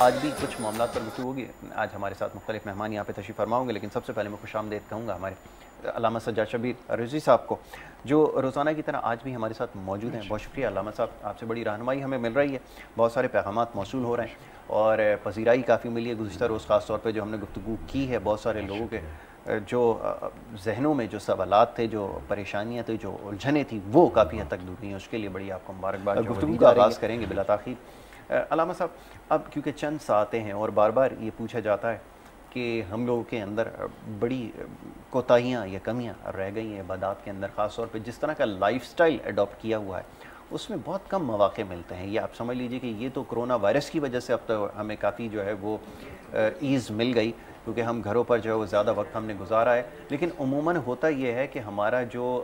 آج بھی کچھ معاملات پر گفتگو ہوگی. آج ہمارے ساتھ مختلف مہمان یہاں پہ تشریف فرما ہوں گے، لیکن سب سے پہلے میں خوش آمدید کہوں گا ہمارے علامہ سجاد شبیر رضوی صاحب کو، جو روزانہ کی طرح آج بھی ہمارے ساتھ موجود ہیں. بہت شکریہ علامہ صاحب، آپ سے بڑی رہنمائی ہمیں مل رہی ہے، بہت سارے پیغامات موصول ہو رہے ہیں اور پذیرائی کافی ملی ہے گزشتہ روز، خاص طور پہ جو ہم نے گفتگو کی ہے بہت سارے لوگوں کے جو ذہنوں میں جو سوالات تھے، جو پریشانیاں تھیں، جو الجھنیں تھیں، وہ کافی حد تک دور ہوئی ہیں. اس کے لیے بڑی آپ کو مبارکباد. گفتگو کا آغاز کریں گے بلا تاخیر. علامہ صاحب، اب کیونکہ چند ساعتیں ہیں اور بار بار یہ پوچھا جاتا ہے کہ ہم لوگوں کے اندر بڑی کوتاہیاں یا کمیاں رہ گئی ہیں عبادات کے اندر، خاص طور پہ جس طرح کا لائف سٹائل اڈاپٹ کیا ہوا ہے اس میں بہت کم مواقع ملتے ہیں. یہ آپ سمجھ لیجئے کہ یہ تو کرونا وائرس کی وجہ سے اب تو ہمیں کافی جو ہے وہ ایز مل گئی، کیونکہ ہم گھروں پر جو ہے وہ زیادہ وقت ہم نے گزارا ہے. لیکن عموماً ہوتا یہ ہے کہ ہمارا جو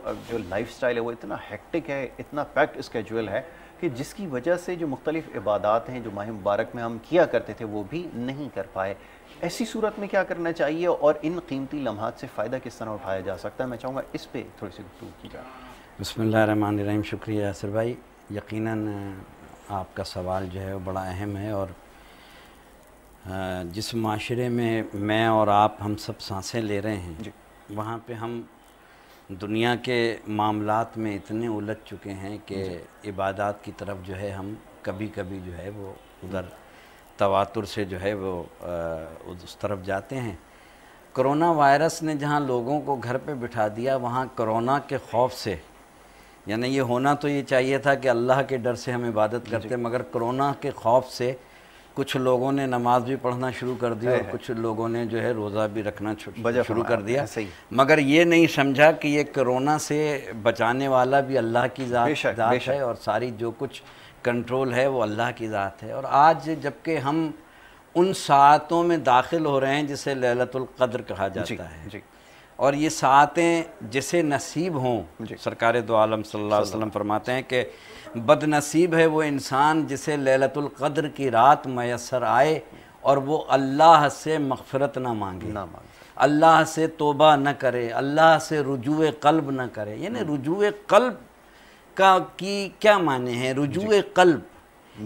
لائف سٹائل ہے وہ اتنا ہیکٹک ہے، اتنا پیکڈ اسکیجول ہے کہ جس کی وجہ سے جو مختلف عبادات ہیں جو ماہ مبارک میں ہم کیا کرتے تھے وہ بھی نہیں کر پائے. ایسی صورت میں کیا کرنا چاہیے اور ان قیمتی لمحات سے فائدہ کس طرح اٹھایا جا سکتا ہے؟ میں چاہوں گا اس پہ تھوڑی سی گفتگو کی جائے. بسم اللہ الرحمن الرحیم. شکریہ یاسر بھائی. یقیناً آپ کا سوال جو ہے وہ بڑا اہم ہے، اور جس معاشرے میں اور آپ ہم سب سانسیں لے رہے ہیں وہاں پہ ہم دنیا کے معاملات میں اتنے الجھ چکے ہیں کہ عبادات کی طرف جو ہے ہم کبھی کبھی جو ہے وہ ادھر تواتر سے جو ہے وہ اس طرف جاتے ہیں. کرونا وائرس نے جہاں لوگوں کو گھر پہ بٹھا دیا، وہاں کرونا کے خوف سے، یعنی یہ ہونا تو یہ چاہیے تھا کہ اللہ کے ڈر سے ہم عبادت کرتے، مگر کرونا کے خوف سے کچھ لوگوں نے نماز بھی پڑھنا شروع کر دی اور کچھ لوگوں نے جو ہے روزہ بھی رکھنا شروع کر دیا، مگر یہ نہیں سمجھا کہ یہ کرونا سے بچانے والا بھی اللہ کی ذات ہے اور ساری جو کچھ کنٹرول ہے وہ اللہ کی ذات ہے. اور آج جبکہ ہم ان ساعتوں میں داخل ہو رہے ہیں جسے لیلۃ القدر کہا جاتا ہے، اور یہ ساعتیں جسے نصیب ہوں، سرکار دو عالم صلی اللہ علیہ وسلم فرماتے ہیں کہ بد نصیب ہے وہ انسان جسے لیلۃ القدر کی رات میسر آئے اور وہ اللہ سے مغفرت نہ مانگے، اللہ سے توبہ نہ کرے، اللہ سے رجوع قلب نہ کرے. یعنی رجوع قلب کی کیا معنی ہے؟ رجوع قلب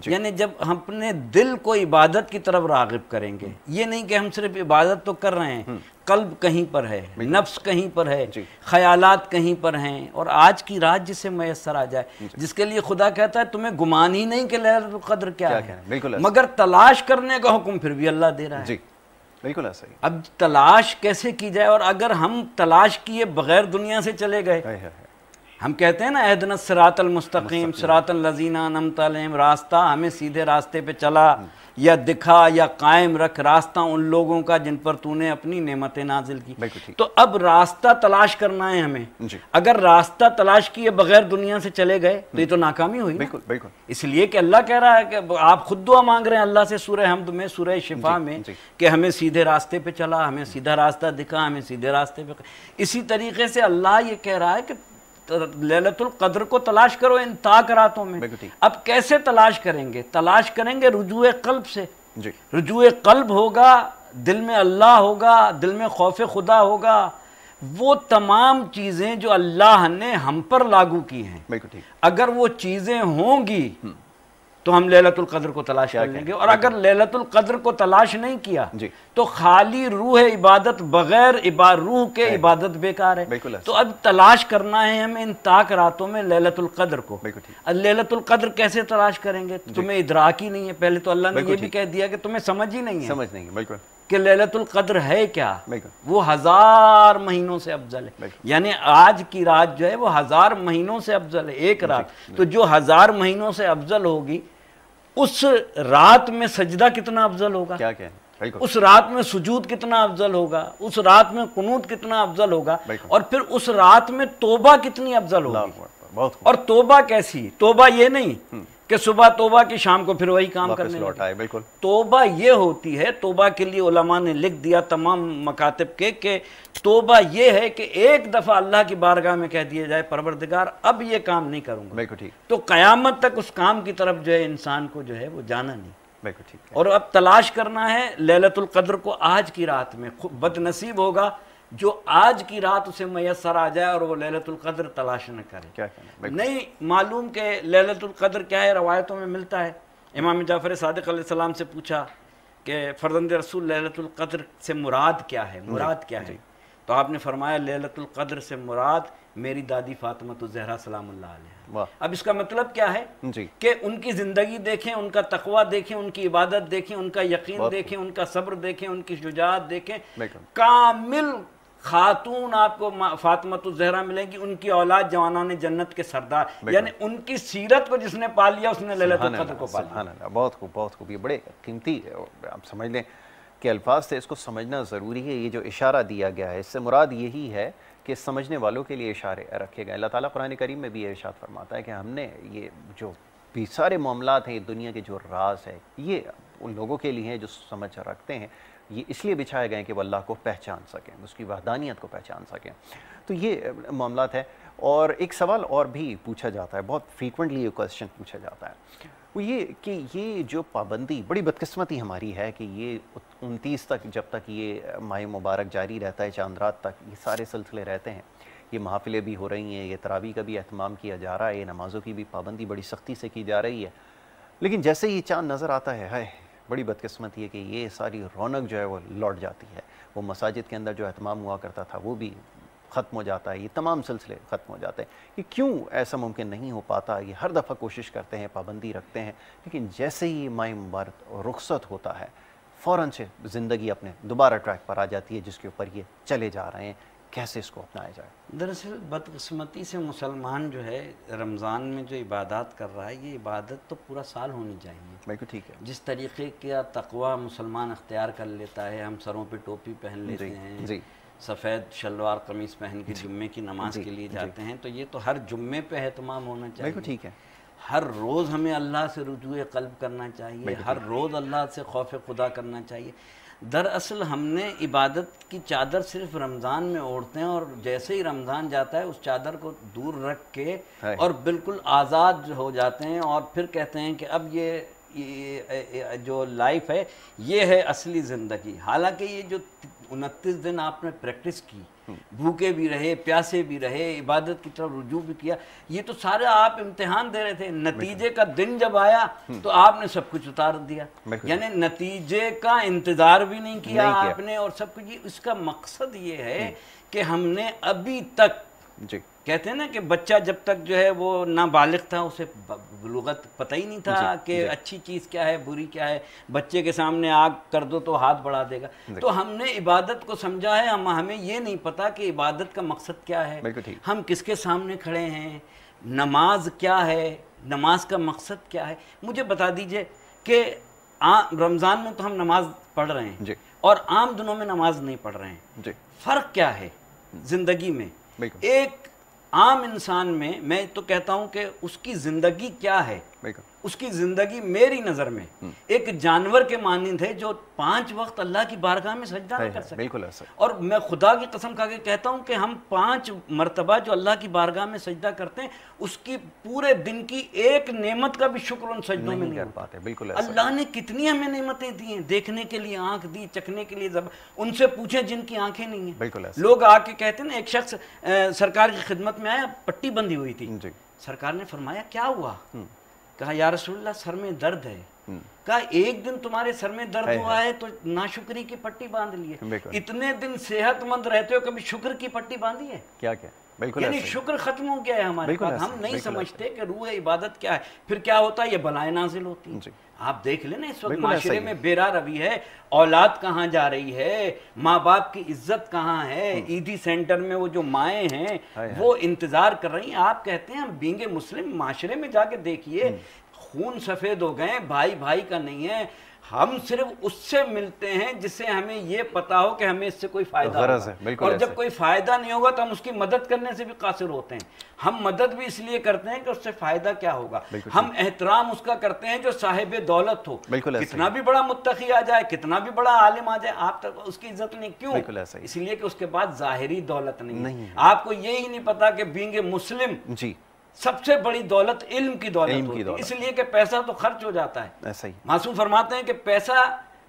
یعنی جب ہم اپنے دل کو عبادت کی طرف راغب کریں گے، یہ نہیں کہ ہم صرف عبادت تو کر رہے ہیں، قلب کہیں پر ہے، نفس کہیں پر ہے، خیالات کہیں پر ہیں، اور آج کی رات جسے میسر آ جائے، جس کے لیے خدا کہتا ہے تمہیں گمان ہی نہیں کہ لیلۃ القدر کیا ہے، مگر تلاش کرنے کا حکم پھر بھی اللہ دے رہا ہے. بالکل ایسا ہی. اب تلاش کیسے کی جائے؟ اور اگر ہم تلاش کیے بغیر دنیا سے چلے گئے، ہم کہتے ہیں نا اہدنا الصراط المستقیم صراط الذین انعمت علیہم، راستہ ہمیں سیدھے راستے پہ چلا یا دکھا یا قائم رکھ راستہ ان لوگوں کا جن پر تو نے اپنی نعمتیں نازل کی. تو اب راستہ تلاش کرنا ہے ہمیں. اگر راستہ تلاش کیے بغیر دنیا سے چلے گئے تو یہ تو ناکامی ہوئی. اس لیے کہ اللہ کہہ رہا ہے کہ آپ خود دعا مانگ رہے ہیں اللہ سے سورہ حمد میں، سورہ شفا میں، کہ ہمیں سیدھے راستے پہ چلا، ہمیں سیدھا راستہ دکھا، ہمیں سیدھے راستے پہ. اسی طریقے سے اللہ یہ کہہ رہا ہے کہ لیلۃ القدر کو تلاش کرو ان طاق راتوں میں. اب کیسے تلاش کریں گے؟ تلاش کریں گے رجوع قلب سے. رجوع قلب ہوگا، دل میں اللہ ہوگا، دل میں خوف خدا ہوگا، وہ تمام چیزیں جو اللہ نے ہم پر لاگو کی ہیں اگر وہ چیزیں ہوں گی تو ہم لیلۃ القدر کو تلاش کر لیں گے. اور اگر لیلۃ القدر کو تلاش نہیں کیا تو خالی روح عبادت بغیر روح کے عبادت بیکار ہے. تو اب تلاش کرنا ہے ہمیں ان طاق راتوں میں لیلۃ القدر کو. لیلۃ القدر کیسے تلاش کریں گے؟ تمہیں ادراک ہی نہیں ہے. پہلے تو اللہ نے یہ بھی کہہ دیا کہ تمہیں سمجھ ہی نہیں ہے کہ لیلۃ القدر ہے کیا. وہ 1000 مہینوں سے افضل ہے. یعنی آج کی رات جو ہے وہ 1000 مہینوں سے افضل ہے. ایک رات تو جو 1000 مہینوں سے افضل ہوگی، اس رات میں سجدہ کتنا افضل ہوگا، اس رات میں سجود کتنا افضل ہوگا، اس رات میں قنوت کتنا افضل ہوگا، اور پھر اس رات میں توبہ کتنی افضل ہوگی. اور توبہ کیسی؟ توبہ یہ نہیں کہ صبح توبہ کی شام کو پھر وہی کام کرنے لگے. توبہ یہ ہوتی ہے، توبہ کے لیے علماء نے لکھ دیا تمام مکاتب کے کہ توبہ یہ ہے کہ ایک دفعہ اللہ کی بارگاہ میں کہہ دیا جائے پروردگار اب یہ کام نہیں کروں گا، تو قیامت تک اس کام کی طرف جو ہے انسان کو جو ہے وہ جانا نہیں. اور اب تلاش کرنا ہے لیلۃ القدر کو آج کی رات میں. بد نصیب ہوگا جو آج کی رات اسے میسر آ جائے اور وہ لیلۃ القدر تلاش نہ کرے. نہیں معلوم کہ لیلۃ القدر کیا ہے، روایتوں میں ملتا ہے. امام جعفر صادق علیہ السلام سے پوچھا کہ فرزند رسول لیلۃ القدر سے مراد کیا ہے، مراد کیا ہے؟ تو آپ نے فرمایا لیلۃ القدر سے مراد میری دادی فاطمہ الزہرا سلام اللہ علیہ۔ اب اس کا مطلب کیا ہے کہ ان کی زندگی دیکھیں، ان کا تقوی دیکھیں، ان کی عبادت دیکھیں، ان کا یقین دیکھیں، ان کا صبر دیکھیں، ان کی شجاعت دیکھیں، کامل خاتون آپ کو فاطمہ الزہرا ملیں گی، ان کی اولاد جوانان جنت کے سردار، یعنی ان کی سیرت کو جس نے پا لیا اس نے لیلۃ القدر کو پا لیا۔ سبحان اللہ، بہت خوب، بہت خوب، یہ بڑے قیمتی آپ سمجھ لیں کہ الفاظ سے اس کو سمجھنا ضروری ہے۔ یہ جو اشارہ دیا گیا ہے اس سے مراد یہی ہے کہ سمجھنے والوں کے لیے اشارے رکھے گئے۔ اللہ تعالیٰ قرآن کریم میں بھی یہ ارشاد فرماتا ہے کہ ہم نے یہ جو بھی سارے معاملات ہیں، دنیا کے جو راز ہے، یہ ان لوگوں کے لیے ہیں جو سمجھ رکھتے ہیں، یہ اس لیے بچھائے گئے ہیں کہ وہ اللہ کو پہچان سکیں، اس کی وحدانیت کو پہچان سکیں۔ تو یہ معاملات ہے۔ اور ایک سوال اور بھی پوچھا جاتا ہے، بہت فریکوینٹلی یہ کویسچن پوچھا جاتا ہے، وہ یہ کہ یہ جو پابندی، بڑی بدقسمتی ہماری ہے کہ یہ 29 تک جب تک یہ ماہ مبارک جاری رہتا ہے، چاند رات تک یہ سارے سلسلے رہتے ہیں، یہ محافلیں بھی ہو رہی ہیں، یہ تراویح کا بھی اہتمام کیا جا رہا ہے، یہ نمازوں کی بھی پابندی بڑی سختی سے کی جا رہی ہے، لیکن جیسے ہی چاند نظر آتا ہے، ہائے بڑی بدقسمتی ہے کہ یہ ساری رونق جو ہے وہ لوٹ جاتی ہے، وہ مساجد کے اندر جو اہتمام ہوا کرتا تھا وہ بھی ختم ہو جاتا ہے، یہ تمام سلسلے ختم ہو جاتے ہیں۔ یہ کیوں ایسا ممکن نہیں ہو پاتا؟ یہ ہر دفعہ کوشش کرتے ہیں، پابندی رکھتے ہیں، لیکن جیسے ہی ماہ مبارک رخصت ہوتا ہے فوراً سے زندگی اپنے دوبارہ ٹریک پر آ جاتی ہے جس کے اوپر یہ چلے جا رہے ہیں۔ کیسے اس کو اپنایا جائے؟ دراصل بدقسمتی سے مسلمان جو ہے رمضان میں جو عبادات کر رہا ہے، یہ عبادت تو پورا سال ہونی چاہیے۔ بالکل ٹھیک ہے۔ جس طریقے کا تقوی مسلمان اختیار کر لیتا ہے، ہم سروں پہ ٹوپی پہن لیتے ہیں، سفید شلوار قمیص پہن کے جمعے کی نماز کے لیے جاتے ہیں، تو یہ تو ہر جمعے پہ اہتمام ہونا چاہیے۔ بالکل ٹھیک ہے۔ ہر روز ہمیں اللہ سے رجوع قلب کرنا چاہیے، ہر روز اللہ سے خوف خدا کرنا چاہیے۔ دراصل ہم نے عبادت کی چادر صرف رمضان میں اوڑھتے ہیں، اور جیسے ہی رمضان جاتا ہے اس چادر کو دور رکھ کے اور بالکل آزاد ہو جاتے ہیں، اور پھر کہتے ہیں کہ اب یہ جو لائف ہے یہ ہے اصلی زندگی۔ حالانکہ یہ جو 29 دن آپ نے پریکٹس کی، بھوکے بھی رہے، پیاسے بھی رہے، عبادت کی طرف رجوع بھی کیا، یہ تو سارے آپ امتحان دے رہے تھے۔ نتیجے کا دن جب آیا تو آپ نے سب کچھ اتار دیا، یعنی نتیجے کا انتظار بھی نہیں کیا آپ نے، اور سب کچھ۔ اس کا مقصد یہ ہے کہ ہم نے ابھی تک، کہتے ہیں نا کہ بچہ جب تک جو ہے وہ نابالغ تھا، اسے بلوغت پتہ ہی نہیں تھا کہ اچھی چیز کیا ہے، بری کیا ہے۔ بچے کے سامنے آگ کر دو تو ہاتھ بڑھا دے گا۔ تو ہم نے عبادت کو سمجھا ہے، ہمیں یہ نہیں پتا کہ عبادت کا مقصد کیا ہے، ہم کس کے سامنے کھڑے ہیں، نماز کیا ہے، نماز کا مقصد کیا ہے۔ مجھے بتا دیجئے کہ رمضان میں تو ہم نماز پڑھ رہے ہیں اور عام دنوں میں نماز نہیں پڑھ رہے ہیں، فرق کیا ہے زندگی میں؟ ایک عام انسان میں تو کہتا ہوں کہ اس کی زندگی کیا ہے، اس کی زندگی میری نظر میں ایک جانور کے مانند ہے جو 5 وقت اللہ کی بارگاہ میں سجدہ نہ کر سکتے۔ اور میں خدا کی قسم کھا کے کہتا ہوں کہ ہم 5 مرتبہ جو اللہ کی بارگاہ میں سجدہ کرتے ہیں، اس کی پورے دن کی ایک نعمت کا بھی شکر ان سجدوں میں نہیں کر پاتے۔ اللہ نے کتنی ہمیں نعمتیں دی ہیں، دیکھنے کے لیے آنکھ دی، چکھنے کے لیے زبان، ان سے پوچھیں جن کی آنکھیں نہیں ہیں۔ لوگ آ کے کہتے ہیں نا، ایک شخص سرکار کی خدمت میں آیا، پٹی بندھی ہوئی تھی، سرکار نے فرمایا کیا ہوا؟ کہا یا رسول اللہ سر میں درد ہے۔ کہا ایک دن تمہارے سر میں درد ہوا ہے تو ناشکری کی پٹی باندھ لی ہے، اتنے دن صحت مند رہتے ہو کبھی شکر کی پٹی باندھی ہے؟ کیا یعنی شکر ختم ہو گیا ہے ہمارے پاس، ہم نہیں سمجھتے کہ روح عبادت کیا ہے۔ پھر کیا ہوتا ہے؟ یہ بلائیں نازل ہوتی ہیں۔ آپ دیکھ لیں نا اس وقت معاشرے میں بیرا روی ہے، اولاد کہاں جا رہی ہے، ماں باپ کی عزت کہاں ہے، عیدی سینٹر میں وہ جو مائیں ہیں وہ انتظار کر رہی ہیں۔ آپ کہتے ہیں ہم بینگ مسلم، معاشرے میں جا کے دیکھیے خون سفید ہو گئے، بھائی بھائی کا نہیں ہے۔ ہم صرف اس سے ملتے ہیں جس سے ہمیں یہ پتا ہو کہ ہمیں اس سے کوئی فائدہ ہوگا، اور جب کوئی فائدہ نہیں ہوگا تو ہم اس کی مدد کرنے سے بھی قاصر ہوتے ہیں۔ ہم مدد بھی اس لیے کرتے ہیں کہ اس سے فائدہ کیا ہوگا۔ ہم احترام اس کا کرتے ہیں جو صاحب دولت ہو، کتنا بھی بڑا متقی آ جائے، کتنا بھی بڑا عالم آ جائے، آپ تک اس کی عزت نہیں۔ کیوں؟ اس لیے کہ اس کے بعد ظاہری دولت نہیں۔ آپ کو یہی نہیں پتا کہ بینگ مسلم سب سے بڑی دولت علم کی دولت ہوتی ہے، اس لیے کہ پیسہ تو خرچ ہو جاتا ہے۔ ایسا ہی معصوم فرماتے ہیں کہ پیسہ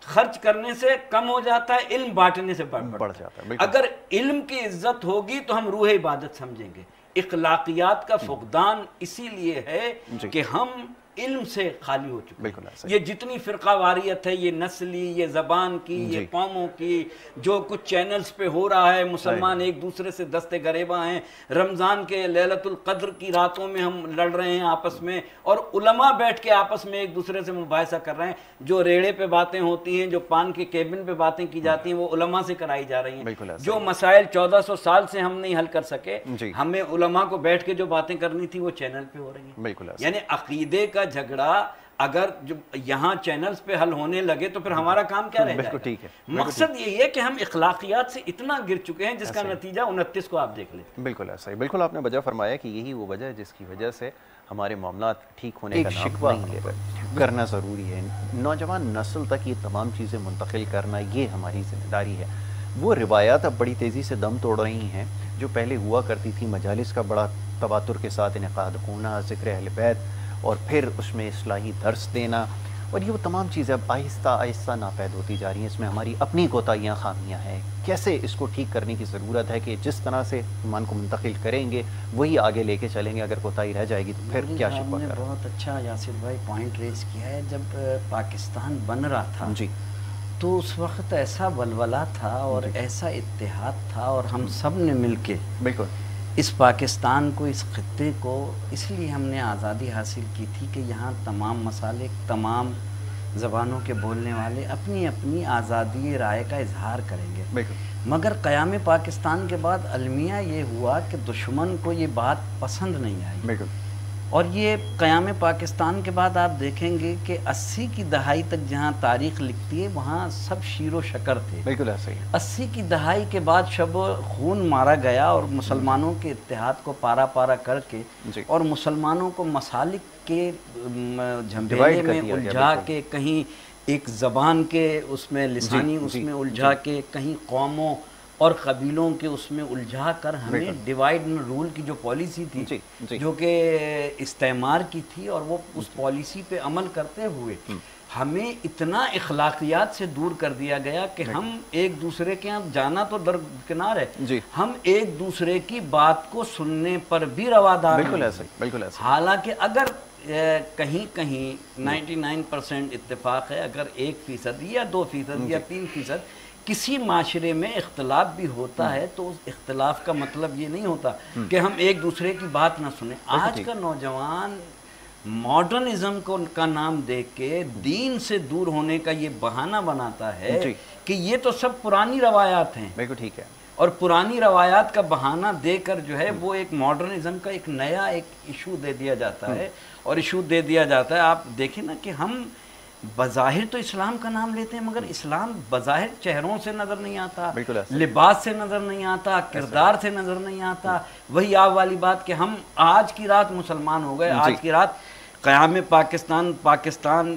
خرچ کرنے سے کم ہو جاتا ہے، علم بانٹنے سے بڑھ جاتا ہے۔ اگر علم کی عزت ہوگی تو ہم روح عبادت سمجھیں گے۔ اخلاقیات کا فقدان اسی لیے ہے کہ ہم علم سے خالی ہو چکے بالکل ہیں. یہ جتنی فرقہ واریت ہے، یہ نسلی، یہ زبان کی، یہ قوموں کی، جو کچھ چینلز پہ ہو رہا ہے، مسلمان ایک دوسرے سے دستے گریباں ہیں. رمضان کے لیلۃ القدر کی راتوں میں ہم لڑ رہے ہیں آپس میں، اور علماء بیٹھ کے آپس میں ایک دوسرے سے مباحثہ کر رہے ہیں. جو ریڑے پہ باتیں ہوتی ہیں، جو پان کے کیبن پہ باتیں کی جاتی ہیں، وہ علماء سے کرائی جا رہی ہیں. جو مسائل 1400 سال سے ہم نہیں حل کر سکے، ہمیں علماء کو بیٹھ کے جو باتیں کرنی تھی وہ چینل پہ ہو رہی ہیں. یعنی عقیدے کا جھگڑا اگر جو یہاں چینلز پہ حل ہونے لگے تو پھر ہمارا کام کیا رہ جائے گا؟ مقصد یہی ہے کہ ہم اخلاقیات سے اتنا گر چکے ہیں جس کا نتیجہ 29 کو آپ دیکھ لیں. بالکل ایسا ہی. بالکل آپ نے وجہ فرمایا کہ یہی وہ وجہ ہے جس کی وجہ سے ہمارے معاملات ٹھیک ہونے کا شکوہ کرنا ضروری ہے. نوجوان نسل تک یہ تمام چیزیں منتقل کرنا یہ ہماری ذمہ داری ہے. وہ روایات اب بڑی تیزی سے دم توڑ رہی ہیں جو پہلے ہوا کرتی تھی. مجالس کا بڑا تواتر کے ساتھ انعقاد ہونا، ذکر اہل بیت، اور پھر اس میں اصلاحی درس دینا، اور یہ وہ تمام چیزیں اب آہستہ آہستہ ناپید ہوتی جا رہی ہیں. اس میں ہماری اپنی کوتاہیاں، خامیاں ہیں. کیسے اس کو ٹھیک کرنے کی ضرورت ہے کہ جس طرح سے ایمان کو منتقل کریں گے وہی آگے لے کے چلیں گے. اگر کوتاہی رہ جائے گی تو پھر کیا شکوہ کریں. بہت اچھا یاسر بھائی پوائنٹ ریز کیا ہے. جب پاکستان بن رہا تھا تو اس وقت ایسا ولولہ تھا اور ایسا اتحاد تھا، اور ہم سب نے مل کے بالکل اس پاکستان کو، اس خطے کو، اس لیے ہم نے آزادی حاصل کی تھی کہ یہاں تمام مسالک، تمام زبانوں کے بولنے والے اپنی اپنی آزادی رائے کا اظہار کریں گے. مگر قیام پاکستان کے بعد المیہ یہ ہوا کہ دشمن کو یہ بات پسند نہیں آئی. اور یہ قیام پاکستان کے بعد آپ دیکھیں گے کہ 80 کی دہائی تک جہاں تاریخ لکھتی ہے وہاں سب شیر و شکر تھے. بالکل ایسا ہی. 80 کی دہائی کے بعد شب خون مارا گیا اور مسلمانوں کے اتحاد کو پارا پارا کر کے اور مسلمانوں کو مسالک کے جھمبیلے میں الجھا کے، کہیں ایک زبان کے اس میں لسانی اس میں الجھا کے، کہیں قوموں اور قبیلوں کے اس میں الجھا کر ہمیں ڈیوائیڈ اینڈ رول کی جو پالیسی تھی جو کہ استعمار کی تھی، اور وہ اس پالیسی پہ عمل کرتے ہوئے ہمیں اتنا اخلاقیات سے دور کر دیا گیا کہ ہم ایک دوسرے کے یہاں جانا تو درکنار ہے، ہم ایک دوسرے کی بات کو سننے پر بھی روادار ہیں. حالانکہ اگر کہیں کہیں 99% اتفاق ہے، اگر 1% یا 2% یا 3% کسی معاشرے میں اختلاف بھی ہوتا ہے تو اس اختلاف کا مطلب یہ نہیں ہوتا کہ ہم ایک دوسرے کی بات نہ سنیں. آج کا نوجوان ماڈرنزم کا نام دے کے دین سے دور ہونے کا یہ بہانہ بناتا ہے کہ یہ تو سب پرانی روایات ہیں. بالکل ٹھیک ہے. اور پرانی روایات کا بہانہ دے کر جو ہے وہ ایک ماڈرنزم کا ایک نیا ایک ایشو دے دیا جاتا ہے، اور ایشو دے دیا جاتا ہے. آپ دیکھیں نا کہ ہم بظاہر تو اسلام کا نام لیتے ہیں مگر اسلام بظاہر چہروں سے نظر نہیں آتا، لباس سے نظر نہیں آتا، کردار سے نظر نہیں آتا. وہی آپ والی بات کہ ہم آج کی رات مسلمان ہو گئے، آج کی رات قیام پاکستان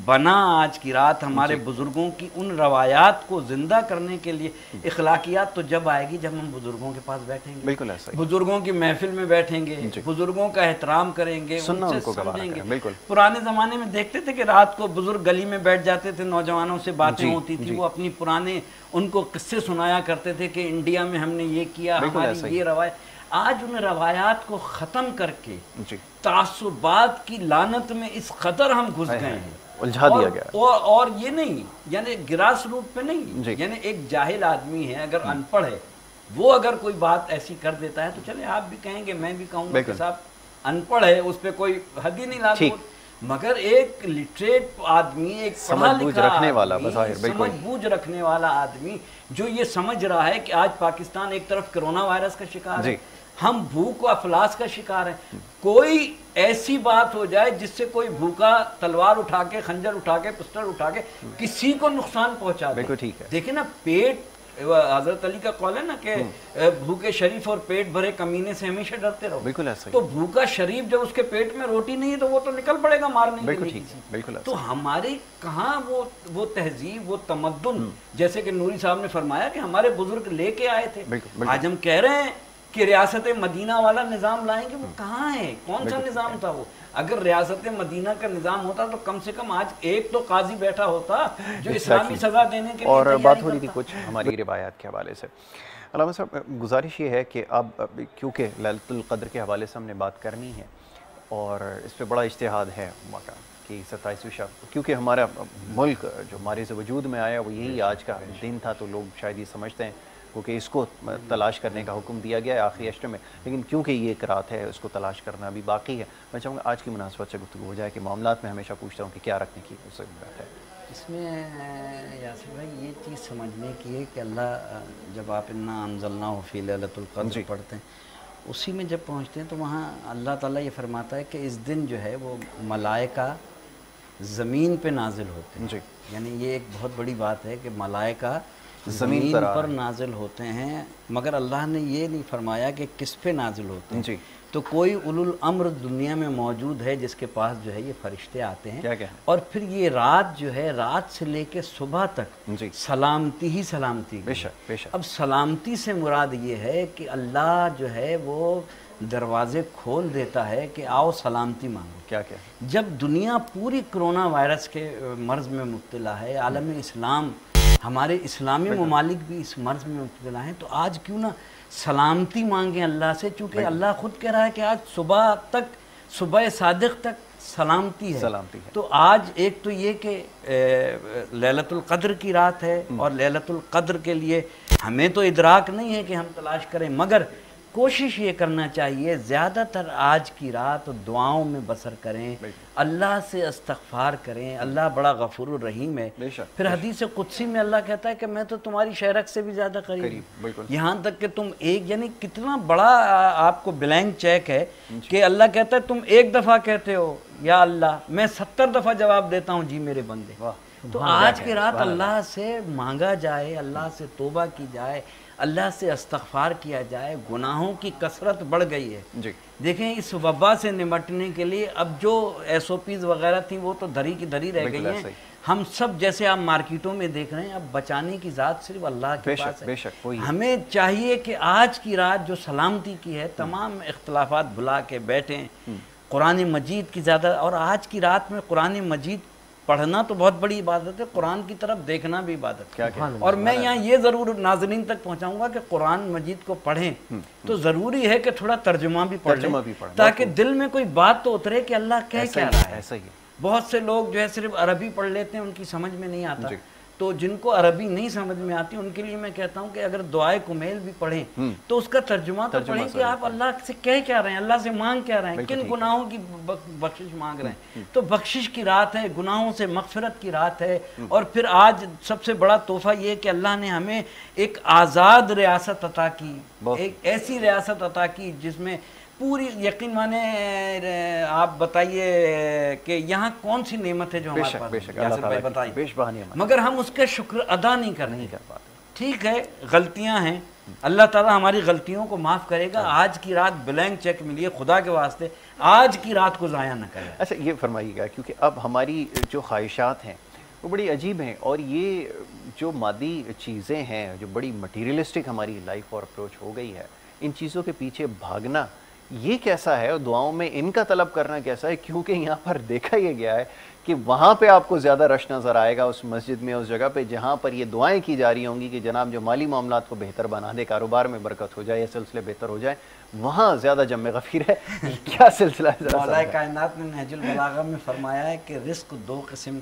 بنا، آج کی رات ہمارے بزرگوں کی ان روایات کو زندہ کرنے کے لیے. اخلاقیات تو جب آئے گی جب ہم بزرگوں کے پاس بیٹھیں گے، بالکل ایسا ہی. بزرگوں کی محفل میں بیٹھیں گے، بزرگوں کا احترام کریں گے، ان سے سمجھیں گے. پرانے زمانے میں دیکھتے تھے کہ رات کو بزرگ گلی میں بیٹھ جاتے تھے، نوجوانوں سے باتیں ہوتی تھی، وہ اپنی پرانے ان کو قصے سنایا کرتے تھے کہ انڈیا میں ہم نے یہ کیا، ہماری یہ روایت. آج ان روایات کو ختم کر کے تعصبات کی لعنت میں اس قدر ہم گھس گئے ہیں، الجھا دیا گیا. اور یہ نہیں یعنی گراس روٹ پہ نہیں، یعنی ایک جاہل آدمی ہے اگر ان پڑھ ہے وہ اگر کوئی بات ایسی کر دیتا ہے تو چلے آپ بھی کہیں گے، میں بھی کہوں گا کہ صاحب ان پڑھ ہے، اس پہ کوئی حد ہی نہیں لاگو. مگر ایک لٹریٹ آدمی، ایک پڑھا لکھا آدمی، سمجھ بوجھ رکھنے والا آدمی جو یہ سمجھ رہا ہے کہ آج پاکستان ایک طرف کرونا وائرس کا شکار ہے، ہم بھوک و افلاس کا شکار ہیں. کوئی ایسی بات ہو جائے جس سے کوئی بھوکا تلوار اٹھا کے، خنجر اٹھا کے، پسٹل اٹھا کے کسی کو نقصان پہنچا دے. دیکھیں نا، پیٹ، حضرت علی کا قول ہے نا کہ بھوکے شریف اور پیٹ بھرے کمینے سے ہمیشہ ڈرتے رہو. تو بھوکا شریف جب اس کے پیٹ میں روٹی نہیں ہے تو وہ تو نکل پڑے گا مارنے کے لیے. تو ہمارے کہاں وہ تہذیب، وہ تمدن، جیسے کہ نوری صاحب نے فرمایا کہ ہمارے بزرگ لے کے آئے تھے. آج ہم کہہ رہے ہیں کہ ریاست مدینہ والا نظام لائیں گے، وہ کہاں ہے؟ کون سا نظام تھا وہ؟ اگر ریاست مدینہ کا نظام ہوتا تو کم سے کم آج ایک تو قاضی بیٹھا ہوتا جو اسلامی سزا دینے کے لیے. اور بات ہو رہی تھی کچھ ہماری روایات کے حوالے سے. علامہ صاحب، گزارش یہ ہے کہ اب کیونکہ لیلۃ القدر کے حوالے سے ہم نے بات کرنی ہے، اور اس پہ بڑا اجتہاد ہے کا کہ 27ویں شب، کیونکہ ہمارا ملک جو ہمارے سے وجود میں آیا وہ یہی آج کا دن تھا، تو لوگ شاید یہ سمجھتے ہیں کیونکہ اس کو تلاش کرنے کا حکم دیا گیا ہے آخری اشر میں، لیکن کیونکہ یہ ایک رات ہے اس کو تلاش کرنا ابھی باقی ہے۔ میں چاہوں گا آج کی مناسبت سے گفتگو ہو جائے کہ معاملات میں ہمیشہ پوچھتا ہوں کہ کیا رکھنے کی ضرورت ہے۔ اس میں یاسر بھائی یہ چیز سمجھنے کی ہے کہ اللہ جب آپ انا انزلناہ فی لیلۃ القدر پڑھتے ہیں، اسی میں جب پہنچتے ہیں تو وہاں اللہ تعالیٰ یہ فرماتا ہے کہ اس دن جو ہے وہ ملائکہ زمین پہ نازل ہوتے ہیں۔ یعنی یہ ایک بہت بڑی بات ہے کہ ملائکہ زمین پر نازل ہوتے ہیں، مگر اللہ نے یہ نہیں فرمایا کہ کس پہ نازل ہوتے ہیں۔ تو کوئی اولو الامر دنیا میں موجود ہے جس کے پاس جو ہے یہ فرشتے آتے ہیں، اور پھر یہ رات جو ہے رات سے لے کے صبح تک سلامتی ہی سلامتی۔ اب سلامتی سے مراد یہ ہے کہ اللہ جو ہے وہ دروازے کھول دیتا ہے کہ آؤ سلامتی مانگو۔ جب دنیا پوری کرونا وائرس کے مرض میں مبتلا ہے، عالم اسلام ہمارے اسلامی ممالک بھی اس مرض میں مبتلا ہیں، تو آج کیوں نہ سلامتی مانگیں اللہ سے، چونکہ اللہ خود کہہ رہا ہے کہ آج صبح تک، صبح صادق تک سلامتی ہے۔ تو آج ایک تو یہ کہ لیلۃ القدر کی رات ہے، اور لیلۃ القدر کے لیے ہمیں تو ادراک نہیں ہے کہ ہم تلاش کریں، مگر کوشش یہ کرنا چاہیے زیادہ تر آج کی رات دعاؤں میں بسر کریں، اللہ سے استغفار کریں۔ اللہ بڑا غفور الرحیم ہے۔ پھر حدیث قدسی میں اللہ کہتا ہے کہ میں تو تمہاری شہرک سے بھی زیادہ قریب ہوں، یہاں تک کہ تم ایک، یعنی کتنا بڑا آپ کو بلینک چیک ہے کہ اللہ کہتا ہے تم ایک دفعہ کہتے ہو یا اللہ، میں 70 دفعہ جواب دیتا ہوں جی میرے بندے۔ تو آج کی رات اللہ سے مانگا جائے، اللہ سے توبہ کی جائے، اللہ سے استغفار کیا جائے۔ گناہوں کی کثرت بڑھ گئی ہے۔ دیکھیں اس وبا سے نمٹنے کے لیے اب جو SOPs وغیرہ تھیں وہ تو دھری کی دھری رہ گئی ہیں۔ ہم سب جیسے آپ مارکیٹوں میں دیکھ رہے ہیں، اب بچانے کی ذات صرف اللہ کے پاس ہے۔ ہمیں چاہیے کہ آج کی رات جو سلامتی کی ہے، تمام اختلافات بھلا کے بیٹھیں، قرآن مجید کی زیادہ، اور آج کی رات میں قرآن مجید پڑھنا تو بہت بڑی عبادت ہے، قرآن کی طرف دیکھنا بھی عبادت ہے۔ اور میں یہاں یہ ضرور ناظرین تک پہنچاؤں گا کہ قرآن مجید کو پڑھیں تو ضروری ہے کہ تھوڑا ترجمہ بھی پڑھ لیں، تاکہ دل میں کوئی بات تو اترے کہ اللہ کہہ کیا رہا ہے۔ بہت سے لوگ جو ہے صرف عربی پڑھ لیتے ہیں، ان کی سمجھ میں نہیں آتا۔ تو جن کو عربی نہیں سمجھ میں آتی ان کے لیے میں کہتا ہوں کہ اگر دعائے کمیل بھی پڑھیں تو اس کا ترجمہ تو پڑھیں کہ آپ اللہ سے کہہ کیا رہے ہیں، اللہ سے مانگ کیا رہے ہیں، کن گناہوں کی بخشش مانگ رہے ہیں۔ تو بخشش کی رات ہے، گناہوں سے مغفرت کی رات ہے۔ اور پھر آج سب سے بڑا تحفہ یہ کہ اللہ نے ہمیں ایک آزاد ریاست عطا کی، ایک ایسی ریاست عطا کی جس میں پوری، یقین مانے آپ بتائیے کہ یہاں کون سی نعمت ہے جو ہمارے پاس بتائیے، مگر ہم اس کا شکر ادا نہیں کر پاتے۔ ٹھیک ہے غلطیاں ہیں، اللہ تعالیٰ ہماری غلطیوں کو معاف کرے گا۔ آج کی رات بلینک چیک ملی ہے، خدا کے واسطے آج کی رات کو ضائع نہ کریں۔ اچھا یہ فرمائیے گا، کیونکہ اب ہماری جو خواہشات ہیں وہ بڑی عجیب ہیں، اور یہ جو مادی چیزیں ہیں، جو بڑی مٹیریلسٹک ہماری لائف اور اپروچ ہو گئی ہے، ان چیزوں کے پیچھے بھاگنا یہ کیسا ہے، اور دعاؤں میں ان کا طلب کرنا کیسا ہے؟ کیونکہ یہاں پر دیکھا یہ گیا ہے کہ وہاں پہ آپ کو زیادہ رش نظر آئے گا، اس مسجد میں، اس جگہ پہ جہاں پر یہ دعائیں کی جا رہی ہوں گی کہ جناب جو مالی معاملات کو بہتر بنا دے، کاروبار میں برکت ہو جائے، یہ سلسلے بہتر ہو جائے، وہاں زیادہ جمع غفیر ہے۔ کیا سلسلہ ہے؟ مولا کائنات نے نہج البلاغہ میں فرمایا ہے کہ رزق 2 قسم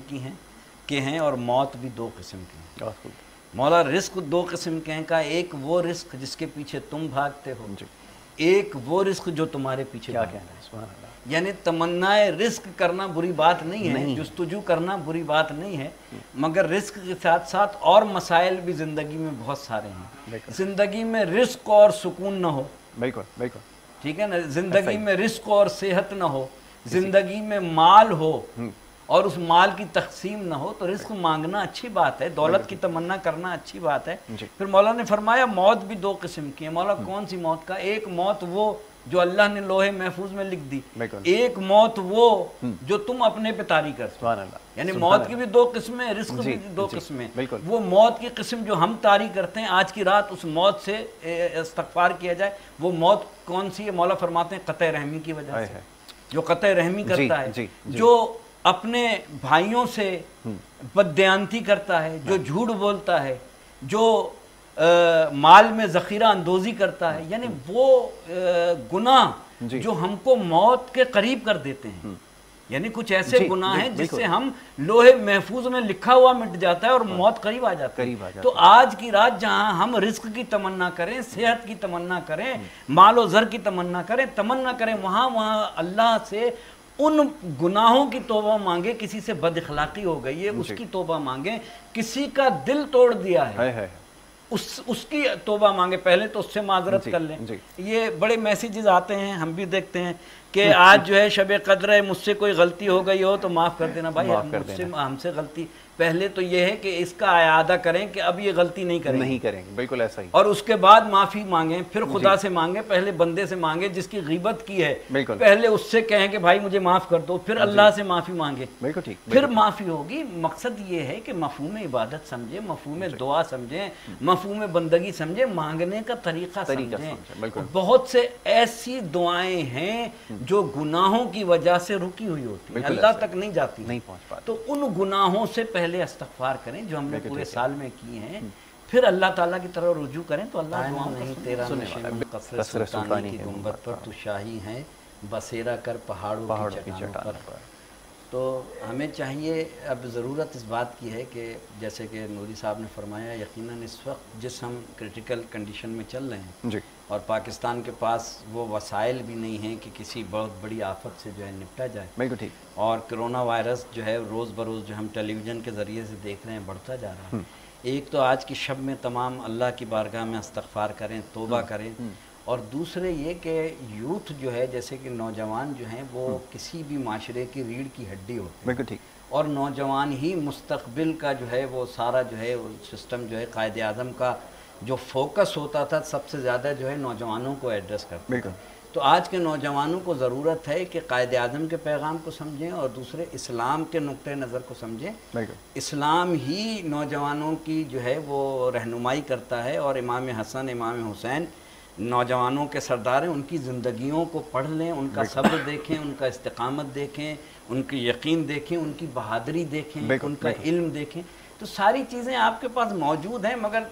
کے ہیں اور موت بھی 2 قسم کی ہیں۔ مولا رزق 2 قسم کے ہیں کا ایک وہ رزق جس کے پیچھے تم بھاگتے ہو، ایک وہ رزق جو تمہارے پیچھے بھاگتا ہے۔ یعنی تمنائے رزق کرنا بری بات نہیں ہے، جستجو کرنا بری بات نہیں ہے، مگر رزق کے ساتھ ساتھ اور مسائل بھی زندگی میں بہت سارے ہیں۔ زندگی میں رزق اور سکون نہ ہو، بالکل ٹھیک ہے نا، زندگی میں رزق اور صحت نہ ہو، زندگی میں مال ہو اور اس مال کی تقسیم نہ ہو، تو رزق مانگنا اچھی بات ہے، دولت کی تمنا کرنا اچھی بات ہے۔ پھر مولا نے فرمایا موت بھی 2 قسم کی ہے۔ مولا کون سی موت کا؟ ایک موت وہ جو اللہ نے لوح محفوظ میں لکھ دی، ایک موت وہ جو تم اپنے پہ طاری کرتے ہو۔ یعنی موت کی بھی 2 قسمیں، رزق بھی 2 قسمیں۔ وہ موت کی قسم جو ہم طاری کرتے ہیں، آج کی رات اس موت سے استغفار کیا جائے۔ وہ موت کون سی ہے؟ مولا فرماتے ہیں قطع رحمی کی وجہ سے، جو قطع رحمی کرتا ہے، جو اپنے بھائیوں سے بددیانتی کرتا ہے، جو جھوٹ بولتا ہے، جو مال میں ذخیرہ اندوزی کرتا ہے، یعنی وہ گناہ جو ہم کو موت کے قریب کر دیتے ہیں. یعنی کچھ ایسے گناہ ہیں جس سے ہم لوہے محفوظ میں لکھا ہوا مٹ جاتا ہے اور موت قریب آ جاتی ہے. تو آج کی رات جہاں ہم رزق کی تمنا کریں, صحت کی تمنا کریں, مال و زر کی تمنا کریں, وہاں اللہ سے ان گناہوں کی توبہ مانگے. کسی سے بد اخلاقی ہو گئی ہے اس کی توبہ مانگیں, کسی کا دل توڑ دیا ہے اس کی توبہ مانگے, پہلے تو اس سے معذرت کر لیں. یہ بڑے میسیجز آتے ہیں, ہم بھی دیکھتے ہیں کہ آج جو ہے شب قدر ہے, مجھ سے کوئی غلطی ہو گئی ہو تو معاف کر دینا. بھائی ہم سے غلطی, پہلے تو یہ ہے کہ اس کا اعادہ کریں کہ اب یہ غلطی نہیں کریں گے. بالکل ایسا ہی. اور اس کے بعد معافی مانگیں, پھر خدا سے مانگیں, پہلے بندے سے مانگیں جس کی غیبت کی ہے, پہلے اس سے کہیں کہ بھائی مجھے معاف کر دو, پھر اللہ سے معافی مانگے, پھر معافی ہوگی. مقصد یہ ہے کہ مفہوم عبادت سمجھیں, مفہوم دعا سمجھیں, مفہوم بندگی سمجھیں, مانگنے کا طریقہ سمجھیں. بہت سے ایسی دعائیں ہیں جو گناہوں کی وجہ سے رکی ہوئی ہوتی ہیں, اللہ تک نہیں جاتی, نہیں پہنچ پاتی. تو ان گناہوں سے پہلے استغفار کریں جو ہم نے پورے سال میں کیے ہیں, پھر اللہ تعالیٰ کی طرف رجوع کریں. تو اللہ دعاؤں نہیں تیرا نشین قصر سلطانی کی گنبد پر تو شاہی ہے, بسیرا کر پہاڑوں کی چٹانوں پر. تو ہمیں چاہیے, اب ضرورت اس بات کی ہے کہ جیسے کہ نوری صاحب نے فرمایا, یقیناً اس وقت جس ہم کرٹیکل کنڈیشن میں چل رہے ہیں اور پاکستان کے پاس وہ وسائل بھی نہیں ہیں کہ کسی بہت بڑی آفت سے جو ہے نپٹا جائے. بالکل ٹھیک. اور کرونا وائرس جو ہے روز بروز جو ہم ٹیلی ویژن کے ذریعے سے دیکھ رہے ہیں بڑھتا جا رہا ہے. ایک تو آج کی شب میں تمام اللہ کی بارگاہ میں استغفار کریں, توبہ کریں, اور دوسرے یہ کہ یوتھ جو ہے, جیسے کہ نوجوان جو ہیں, وہ کسی بھی معاشرے کی ریڑھ کی ہڈی ہوتی ہے. بالکل ٹھیک. اور نوجوان ہی مستقبل کا جو ہے وہ سارا جو ہے سسٹم جو ہے قائد اعظم کا جو فوکس ہوتا تھا سب سے زیادہ جو ہے نوجوانوں کو ایڈریس کرتا ہے. تو آج کے نوجوانوں کو ضرورت ہے کہ قائد اعظم کے پیغام کو سمجھیں اور دوسرے اسلام کے نقطہ نظر کو سمجھیں. اسلام ہی نوجوانوں کی جو ہے وہ رہنمائی کرتا ہے, اور امام حسن, امام حسین نوجوانوں کے سردار ہیں. ان کی زندگیوں کو پڑھ لیں, ان کا صبر دیکھیں, ان کا استقامت دیکھیں, ان کی یقین دیکھیں, ان کی بہادری دیکھیں, ان کا علم دیکھیں. تو ساری چیزیں آپ کے پاس موجود ہیں, مگر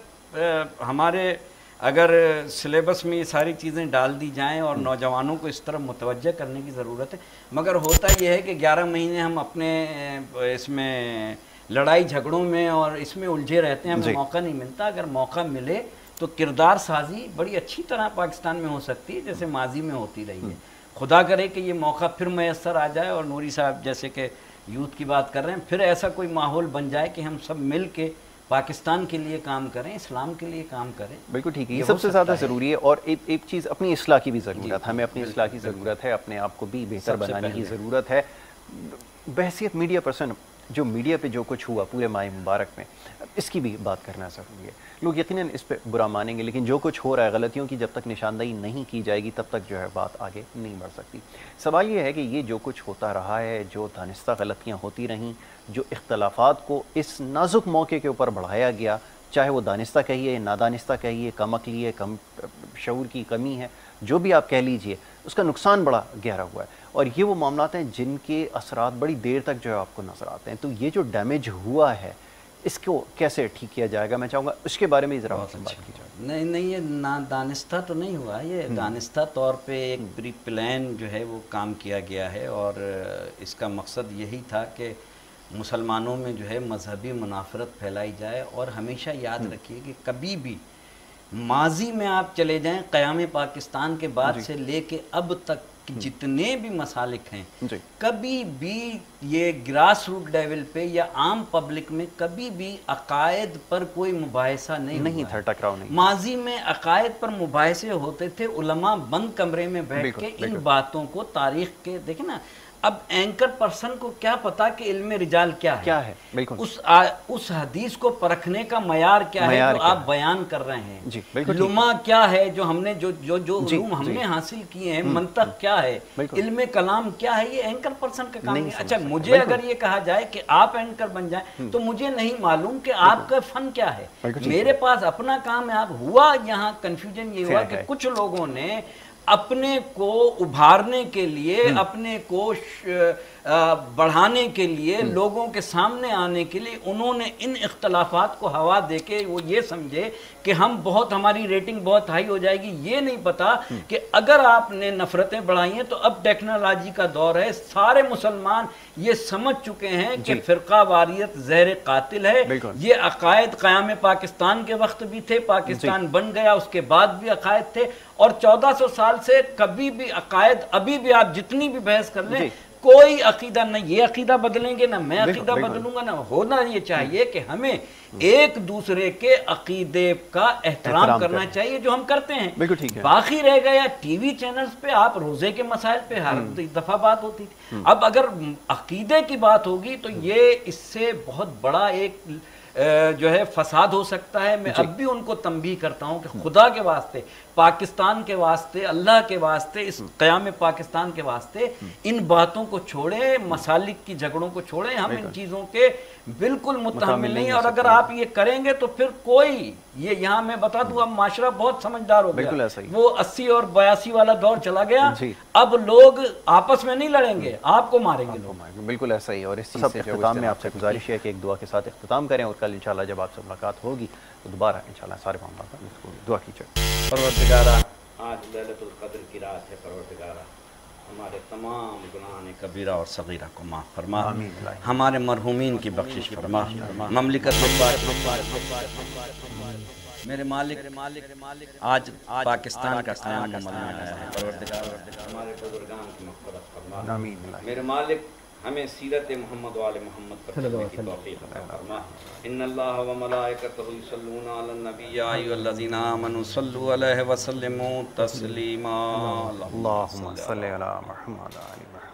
ہمارے اگر سلیبس میں یہ ساری چیزیں ڈال دی جائیں اور نوجوانوں کو اس طرف متوجہ کرنے کی ضرورت ہے. مگر ہوتا یہ ہے کہ 11 مہینے ہم اپنے اس میں لڑائی جھگڑوں میں اور اس میں الجھے رہتے ہیں, ہمیں موقع نہیں ملتا. اگر موقع ملے تو کردار سازی بڑی اچھی طرح پاکستان میں ہو سکتی ہے جیسے ماضی میں ہوتی رہی ہے. خدا کرے کہ یہ موقع پھر میسر آ جائے, اور نوری صاحب جیسے کہ یوتھ کی بات کر رہے ہیں, پھر ایسا کوئی ماحول بن جائے کہ ہم سب مل کے پاکستان کے لیے کام کریں, اسلام کے لیے کام کریں. بالکل ٹھیک ہے, یہ سب سے زیادہ ضروری ہے. اور ایک چیز اپنی اصلاح کی بھی ضرورت ہے, ہمیں اپنی اصلاح کی ضرورت ہے, اپنے آپ کو بھی بہتر بنانے کی ضرورت ہے. بحیثیت میڈیا پرسن, جو میڈیا پہ جو کچھ ہوا پورے ماہ مبارک میں, اس کی بھی بات کرنا ضروری ہے. لوگ یقیناً اس پہ برا مانیں گے, لیکن جو کچھ ہو رہا ہے غلطیوں کی جب تک نشاندہی نہیں کی جائے گی تب تک جو ہے بات آگے نہیں بڑھ سکتی. سوال یہ ہے کہ یہ جو کچھ ہوتا رہا ہے, جو دانستہ غلطیاں ہوتی رہیں, جو اختلافات کو اس نازک موقع کے اوپر بڑھایا گیا, چاہے وہ دانستہ کہیے, نادانستہ کہیے, کم عقلی ہے, کم شعور کی کمی ہے, جو بھی آپ کہہ لیجئے, اس کا نقصان بڑا گہرا ہوا ہے. اور یہ وہ معاملات ہیں جن کے اثرات بڑی دیر تک جو ہے آپ کو نظر آتے ہیں. تو یہ جو ڈیمیج ہوا ہے, اس کو کیسے ٹھیک کیا جائے گا, میں چاہوں گا اس کے بارے میں ذرا بات کی جائے. نہیں, یہ دانستہ تو نہیں ہوا, یہ دانستہ طور پہ ایک پری پلان جو ہے وہ کام کیا گیا ہے, اور اس کا مقصد یہی تھا کہ مسلمانوں میں جو ہے مذہبی منافرت پھیلائی جائے. اور ہمیشہ یاد رکھیے کہ کبھی بھی ماضی میں آپ چلے جائیں, قیام پاکستان کے بعد سے لے کے اب تک جتنے بھی مسالک ہیں, کبھی بھی یہ گراس روٹ لیول پہ یا عام پبلک میں کبھی بھی عقائد پر کوئی مباحثہ نہیں تھا, ٹکراؤ نہیں. ماضی میں عقائد پر مباحثے ہوتے تھے, علماء بند کمرے میں بیٹھ کے ان باتوں کو تاریخ کے دیکھیں نا. اب اینکر پرسن کو کیا پتا کہ علم رجال کیا ہے, اس حدیث کو پرکھنے کا معیار کیا ہے جو آپ بیان کر رہے ہیں, علماء کیا ہے جو ہم نے جو علوم ہم نے حاصل کیے ہیں, منطق کیا ہے, علم کلام کیا ہے, یہ اینکر پرسن کا کام نہیں. اچھا, مجھے اگر یہ کہا جائے کہ آپ اینکر بن جائیں تو مجھے نہیں معلوم کہ آپ کا فن کیا ہے, میرے پاس اپنا کام ہے. آپ ہوا یہاں کنفیوژن یہ ہوا کہ کچھ لوگوں نے اپنے کو ابھارنے کے لیے، اپنے کو بڑھانے کے لیے، لوگوں کے سامنے آنے کے لیے انہوں نے ان اختلافات کو ہوا دے کے وہ یہ سمجھے کہ ہماری ریٹنگ بہت ہائی ہو جائے گی۔ یہ نہیں پتا کہ اگر آپ نے نفرتیں بڑھائی ہیں تو اب ٹیکنالوجی کا دور ہے، سارے مسلمان یہ سمجھ چکے ہیں کہ فرقہ واریت زہر قاتل ہے۔ یہ عقائد قیام پاکستان کے وقت بھی تھے، پاکستان بن گیا اس کے بعد بھی عقائد تھے، اور 1400 سال سے کبھی بھی عقائد، ابھی بھی آپ جتنی بھی بحث کر لیں، کوئی عقیدہ نہ یہ عقیدہ بدلیں گے، نہ میں عقیدہ بدلوں گا، نہ ہونا یہ چاہیے کہ ہمیں ایک دوسرے کے عقیدے کا احترام کرنا چاہیے جو ہم کرتے ہیں۔ باقی رہ گیا ٹی وی چینلز پہ آپ روزے کے مسائل پہ ہر دفعہ بات ہوتی تھی، اب اگر عقیدے کی بات ہوگی تو یہ اس سے بہت بڑا ایک جو ہے فساد ہو سکتا ہے۔ میں اب بھی ان کو تنبیہ کرتا ہوں کہ خدا کے واسطے، پاکستان کے واسطے، اللہ کے واسطے، اس قیام پاکستان کے واسطے ان باتوں کو چھوڑیں، مسالک کی جھگڑوں کو چھوڑیں، ہم ان چیزوں کے بالکل متحمل نہیں، اور اگر آپ یہ کریں گے تو پھر کوئی یہاں میں بتا دوں اب معاشرہ بہت سمجھدار ہو گیا، وہ 80 اور 82 والا دور چلا گیا، اب لوگ آپس میں نہیں لڑیں گے، آپ کو ماریں گے لوگ۔ بالکل ایسا ہی، اور اس چیز سے اختتام میں آپ سے گزارش ہے کہ ایک دعا کے ساتھ اختتام کریں، اور کل انشاءاللہ جب آپ سے ملاقات ہوگی تو دوبارہ انشاءاللہ سارے معاملات دعا کیجیے۔ پروردگارہ آج لیلۃ القدر کی رات ہے، پروردگارہ ہمارے تمام گناہ کبیرہ اور صغیرہ کو معاف فرما، ہمارے مرحومین کی بخشش فرما، مملکت میرے مالک آج پاکستان کا قیام عمل میں آیا ہے، پروردگار ہمارے بزرگان کی مغفرت فرما، میرے مالک ہمیں سیرت محمد و آل محمد پر چلنے کی توفیق عطا فرما۔ ان اللہ و ملائکتہ یصلون علی النبی یا ایھا الذین آمنوا صلوا علیہ وسلموا تسلیما۔ اللہم صلی علی محمد و آل محمد۔